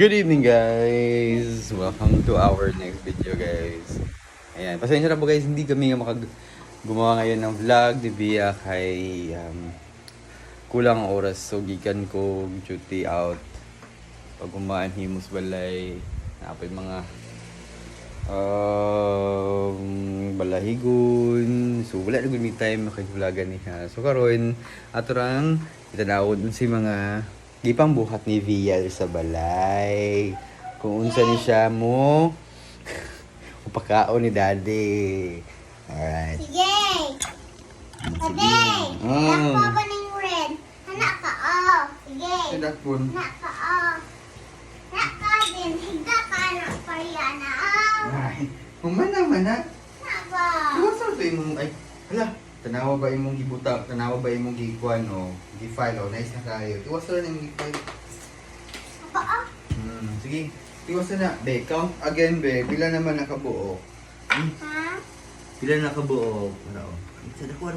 Good evening guys! Welcome to our next video guys. Ayan, pasensya na po guys, hindi kami gumawa ngayon ng vlog di biya kay kulang ang oras. So gikan ko duty out pag umaan himos balay na pa mga balahigon. So wala na gud mi time makig-vlogan niya. So karon ato rang itanawon si mga gipang buhat ni Vial sa balay. Kung unsa ni siya mo upakaon ni Daddy. Alright. Sige! Ate! Lakpa ba ng red? Hanak ka, oh. Sige. Dakpon. Hanak ka, oh. Hanak ka din. Higa ka, anak pa yan, oh. Ay, humana man na. Hanak ba? Diba sa ito imong ay hala, tanawa ba imong gibuta, tanawa ba imong gikuan o gi-file o nice na kayo. Iwas na imong gi-file. Apa, oh? Sige. Iwas na. Be, count again be. Pila naman nakabuo? Ha? Pila nakabuo? Ano? Isa na ko.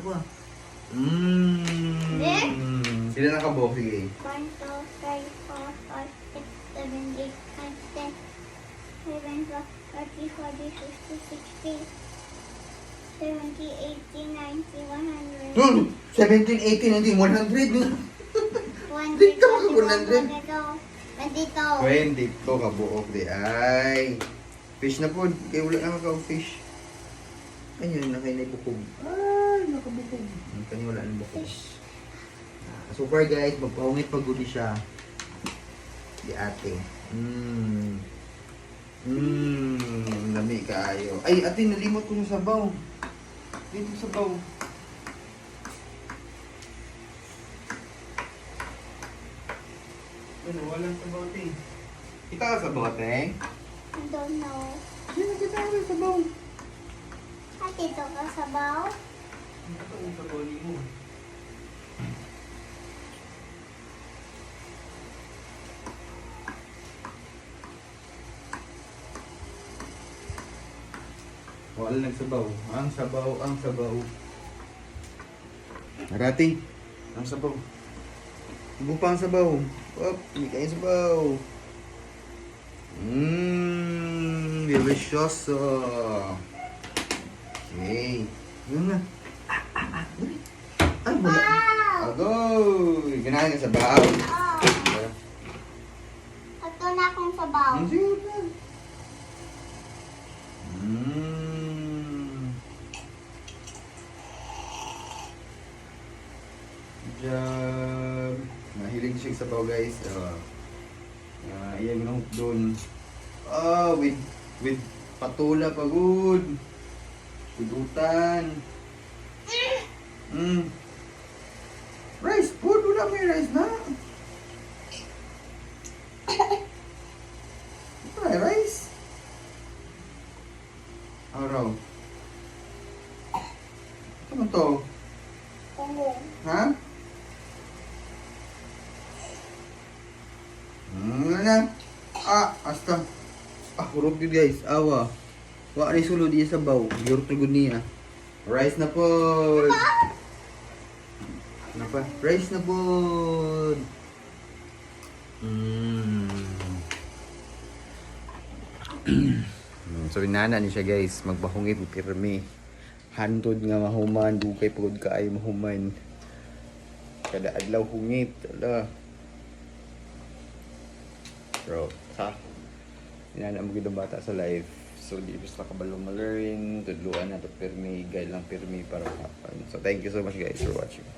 Pila nakabuo? Sige. 1, 2, 3, 4, 5, 6, 7, 8, 9, 10, 11, 12, 13, 14, 15, 16, 17, 18, 19, 100. 17, 18, hindi 100 na. 20, Di ka maka 22. 20 to kabuok di ay. Fish na po. Kaya wala na maka-fish. Ayun, nakay na bukog. Ay, nakabukog. Kanya wala na bukog. So far guys, magpahungit pagudi siya. Di ate. Lami kaayo. Ay, ate, nalimot ko yung sabaw. Dito sabaw. Ano, walang sabaw, te. Kita ka sabaw, te? I don't know. Hindi, kita ka sabaw. At ito ka sabaw? Ito ang sabaw ni mo. Wala nagsabaw. Ang sabaw. Narati. Ang sabaw. Ibu pa ang sabaw. Op, hindi kayo sabaw. Delicioso. Okay. Yun na. Ay, wala. Wow! Agoy! Ganahan ka sabaw. Oh, ito na akong sabaw. Ang sige na. Job. Mahilig siya sa sabaw guys. Iyan nung doon. With patula pagod. Kudutan. Rice food. Wala may rice na. Wala rice. Araw. Ano to? Tungo. Ha? Wala na. Asta. Hurot yun guys. Awa. Wa ni sulod iya sa baw. Yurot na niya. Rice na po. Ano pa? Rice na po. So inana ni siya guys. Magbahungit pirmi. Hantod nga mahuman. Dugay pagod ka ay mahuman. Kada adlaw hungit. Ala. Bro, ha? Inana mo gitong bata sa life. So, di basta kabalong ma-learn. Tudluan na to pirmi. Guide lang pirmi para kapan. So, thank you so much guys for watching.